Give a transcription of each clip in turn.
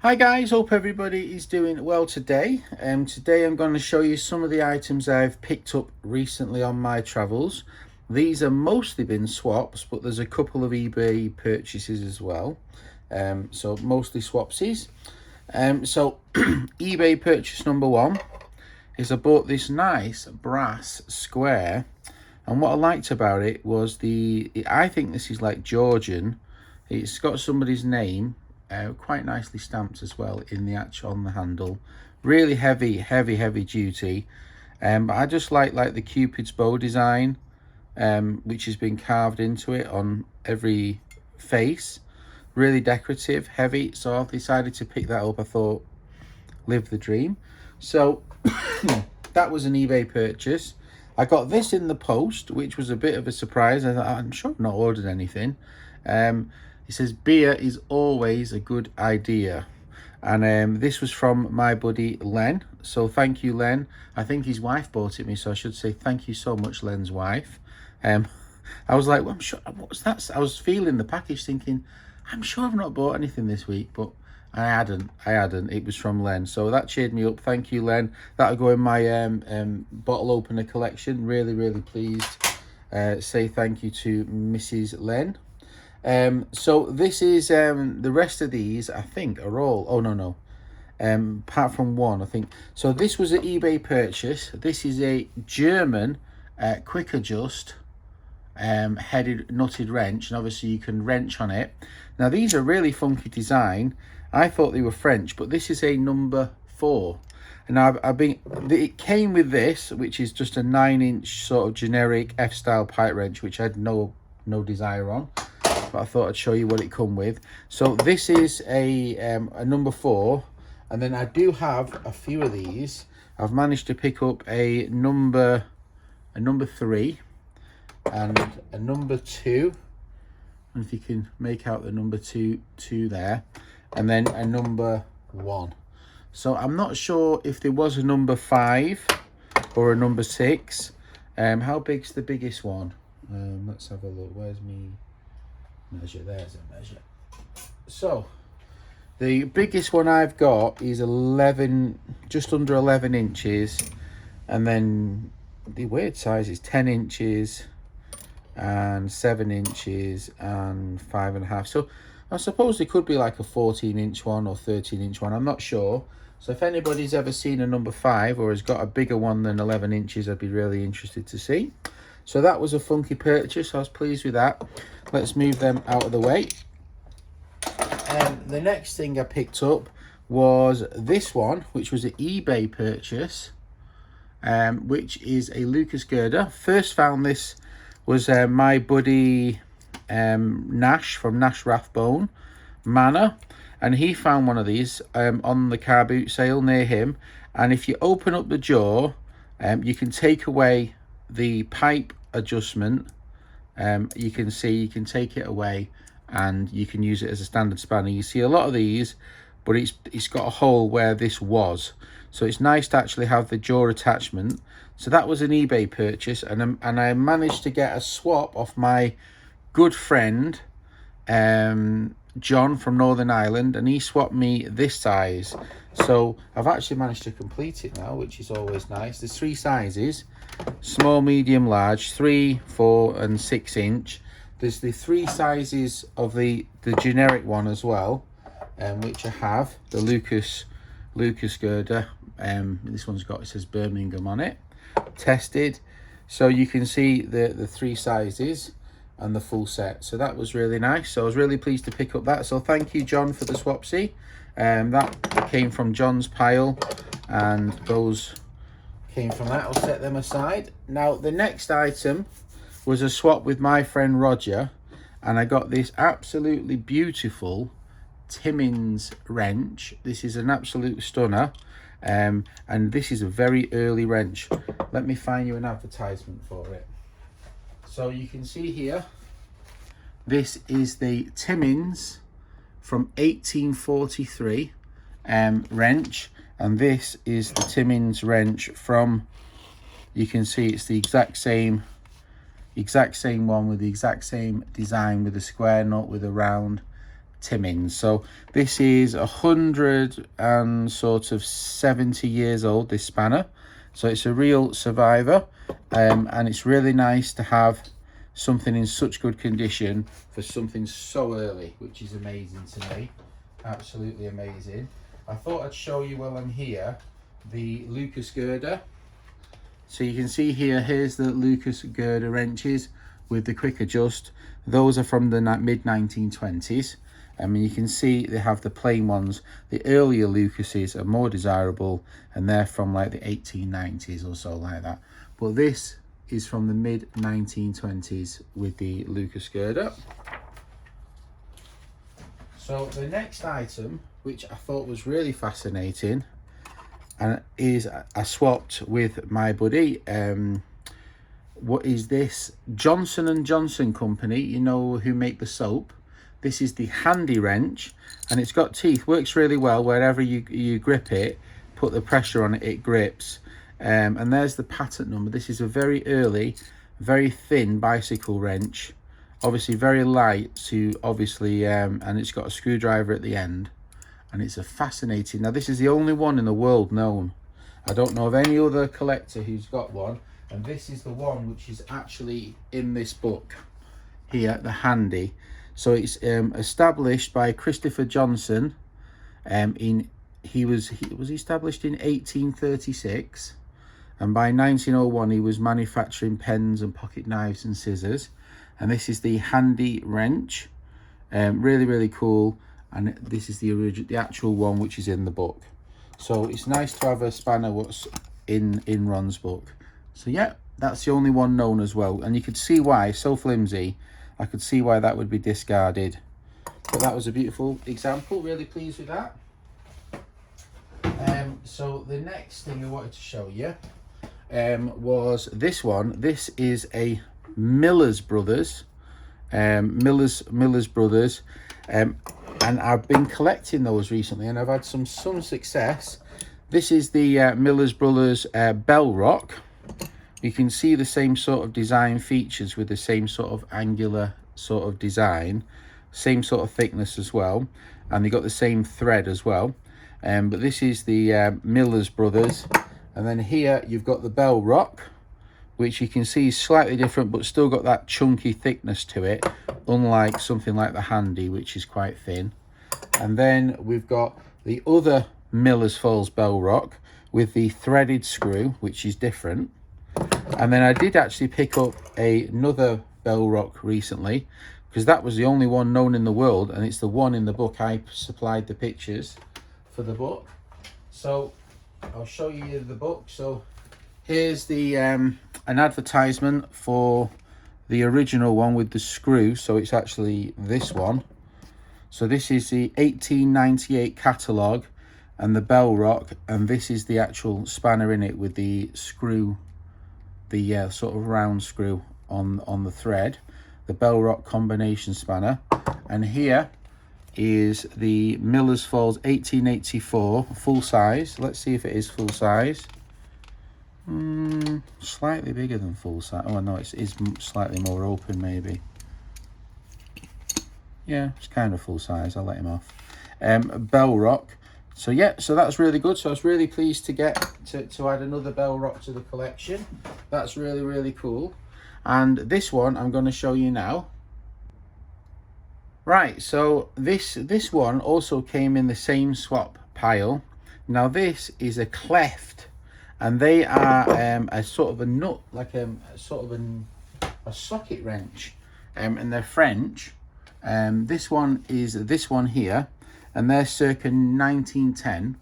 Hi guys, hope everybody is doing well today. Today I'm going to show you some of the items I've picked up recently on my travels. These are mostly been swaps, but there's a couple of eBay purchases as well. So mostly swapsies. eBay purchase number one is I bought this nice brass square, and what I liked about it was I think this is like Georgian. It's got somebody's name. Quite nicely stamped as well on the handle. Really heavy duty. But I just like the Cupid's bow design, which has been carved into it on every face. Really decorative, heavy. So I decided to pick that up. I thought, live the dream. So that was an eBay purchase. I got this in the post, which was a bit of a surprise. I'm sure I've not ordered anything. It says beer is always a good idea, and this was from my buddy Len, so thank you, Len. I think his wife bought it me, so I should say thank you so much, Len's wife. I was like, well, I'm sure, what's that? I was feeling the package thinking, I'm sure I've not bought anything this week, but I hadn't. It was from Len, so that cheered me up. Thank you, Len. That'll go in my bottle opener collection. Really pleased. Say thank you to Mrs. Len. So this is the rest of these I think are all, oh no, apart from one, I think. So this was an eBay purchase. This is a German quick adjust headed nutted wrench, and obviously you can wrench on it. Now these are really funky design. I thought they were French, but this is a number 4. And it came with this, which is just a 9-inch sort of generic F-style pipe wrench, which I had no desire on. But I thought I'd show you what it come with. So this is a number 4, and then I do have a few of these. I've managed to pick up a number 3 and a number 2. And if you can make out the number two there, and then a number 1. So I'm not sure if there was a number 5 or a number 6. How big's the biggest one? Let's have a look. Where's me measure? There's a measure. So the biggest one I've got is 11, just under 11 inches, and then the weird size is 10 inches and 7 inches and 5.5. So I suppose it could be like a 14-inch one or 13-inch one. I'm not sure. So if anybody's ever seen a number 5 or has got a bigger one than 11 inches, I'd be really interested to see. So that was a funky purchase. I was pleased with that. Let's move them out of the way. The next thing I picked up was this one, which was an eBay purchase, which is a Lucas girder. First found this was my buddy Nash from Nash Rathbone Manor, and he found one of these on the car boot sale near him. And if you open up the jaw, you can take away the pipe adjustment. You can see you can take it away and you can use it as a standard spanner. You see a lot of these, but it's got a hole where this was, so it's nice to actually have the jaw attachment. So that was an eBay purchase, and I managed to get a swap off my good friend John from Northern Ireland, and he swapped me this size. So I've actually managed to complete it now, which is always nice. There's 3 sizes: small, medium, large, 3, 4 and 6 inch. There's the 3 sizes of the generic one as well, which I have, the Lucas girder. This one's got, it says Birmingham on it, tested. So you can see the 3 sizes and the full set. So that was really nice. So I was really pleased to pick up that. So thank you, John, for the swapsy. That came from John's pile, and those came from that. I'll set them aside. Now the next item was a swap with my friend Roger, and I got this absolutely beautiful Timmins wrench. This is an absolute stunner, and this is a very early wrench. Let me find you an advertisement for it. So you can see here, this is the Timmins from 1843 wrench, and this is the Timmins wrench from, you can see it's the exact same one with the exact same design, with a square nut with a round Timmins. So this is 170 years old, this spanner. So it's a real survivor, and it's really nice to have something in such good condition for something so early, which is amazing to me. Absolutely amazing. I thought I'd show you while I'm here the Lucas girder. So you can see here, here's the Lucas girder wrenches with the quick adjust. Those are from the mid 1920s. I mean, you can see they have the plain ones. The earlier Lucases are more desirable, and they're from like the 1890s or so, like that. But this is from the mid 1920s with the Lucas girder. So the next item, which I thought was really fascinating, and is I swapped with my buddy. What is this? Johnson & Johnson company, you know, who make the soap. This is the handy wrench, and it's got teeth. Works really well. Wherever you grip it, put the pressure on it, it grips. And there's the patent number. This is a very early, very thin bicycle wrench. Obviously very light to obviously, and it's got a screwdriver at the end. And it's a fascinating. Now this is the only one in the world known. I don't know of any other collector who's got one. And this is the one which is actually in this book here, the handy. So it's established by Christopher Johnson. He was established in 1836, and by 1901 he was manufacturing pens and pocket knives and scissors. And this is the handy wrench. Really cool. And this is the actual one which is in the book. So it's nice to have a spanner what's in Ron's book. So yeah, that's the only one known as well. And you could see why, so flimsy, I could see why that would be discarded. But that was a beautiful example, really pleased with that. So the next thing I wanted to show you was this one. This is a Miller's Brothers. Miller's Brothers. And I've been collecting those recently, and I've had some success. This is the Miller's Brothers bell rock. You can see the same sort of design features with the same sort of angular sort of design, same sort of thickness as well, and they got the same thread as well. But this is the Miller's Brothers, and then here you've got the bell rock, which you can see is slightly different but still got that chunky thickness to it, unlike something like the handy, which is quite thin. And then we've got the other Miller's Falls bell rock with the threaded screw, which is different. And then I did actually pick up another bell rock recently, because that was the only one known in the world, and it's the one in the book. I supplied the pictures for the book, so I'll show you the book. So here's the an advertisement for the original one with the screw. So it's actually this one. So this is the 1898 catalogue and the bell rock, and this is the actual spanner in it with the screw, the sort of round screw on the thread, the bell rock combination spanner. And here is the Miller's Falls 1884 full size. Let's see if it is full size. Slightly bigger than full size. Oh no, it is slightly more open maybe. Yeah, it's kind of full size. I'll let him off. Bell rock. So yeah, so that's really good. So I was really pleased to get to add another bell rock to the collection. That's really cool. And this one I'm going to show you now. Right, so this one also came in the same swap pile. Now this is a cleft, and they are a sort of a nut, like a sort of a socket wrench, and they're French. This one is this one here, and they're circa 1910.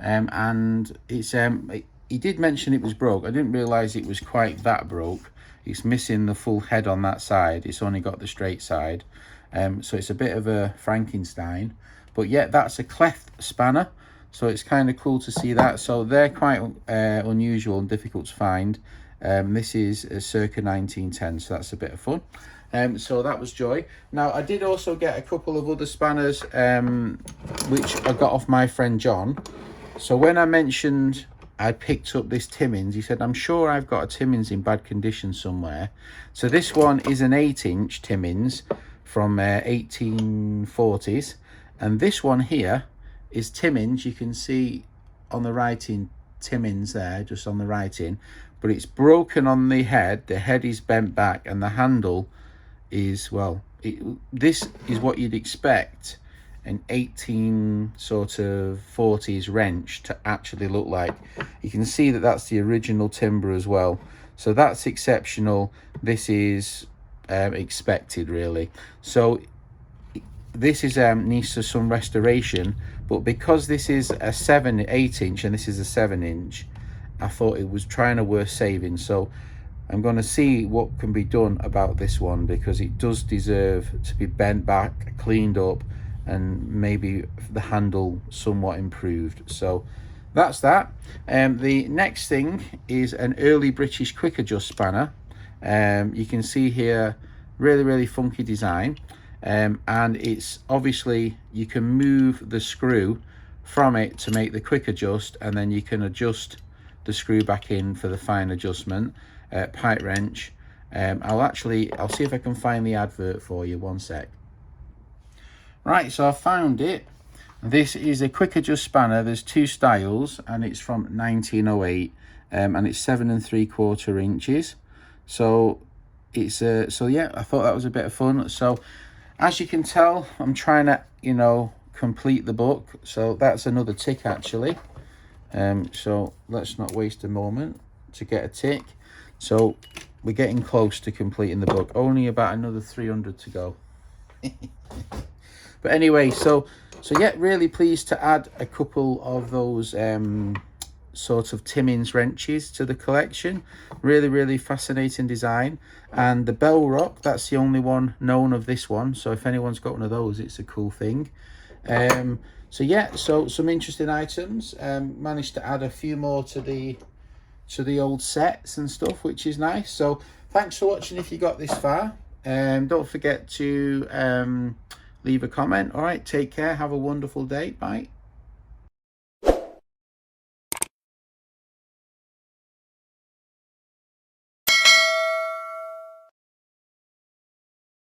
And it's he did mention it was broke. I didn't realize it was quite that broke. It's missing the full head on that side. It's only got the straight side. So it's a bit of a Frankenstein, but yeah, that's a cleft spanner. So it's kind of cool to see that. So they're quite unusual and difficult to find. This is circa 1910, so that's a bit of fun. So that was joy. Now I did also get a couple of other spanners which I got off my friend John. So when I mentioned I picked up this Timmins, he said, I'm sure I've got a Timmins in bad condition somewhere. So this one is an 8-inch Timmins from 1840s. And this one here is Timmins. You can see on the writing Timmins there, just on the writing, but it's broken on the head. The head is bent back, and the handle is, well, this is what you'd expect an 1840s wrench to actually look like. You can see that that's the original timber as well, so that's exceptional. This is expected, really. So this is needs to some restoration, but because this is a 8 inch and this is a 7 inch, I thought it was trying to worth saving. So I'm going to see what can be done about this one, because it does deserve to be bent back, cleaned up, and maybe the handle somewhat improved. So that's that. The next thing is an early British quick adjust spanner. You can see here, really funky design. And it's obviously, you can move the screw from it to make the quick adjust, and then you can adjust the screw back in for the fine adjustment. Pipe wrench. I'll see if I can find the advert for you, one sec. Right, so I found it. This is a quick adjust spanner. There's 2 styles, and it's from 1908, and it's 7 3/4 inches. So it's so yeah, I thought that was a bit of fun. So as you can tell, I'm trying to, you know, complete the book. So that's another tick, actually. So let's not waste a moment to get a tick. So we're getting close to completing the book. Only about another 300 to go. But anyway, so yeah, really pleased to add a couple of those sort of Timmins wrenches to the collection. Really fascinating design. And the bell rock, that's the only one known of this one, so if anyone's got one of those, it's a cool thing. So yeah, so some interesting items. Managed to add a few more to the old sets and stuff, which is nice. So thanks for watching if you got this far. Don't forget to leave a comment. All right, take care, have a wonderful day, bye.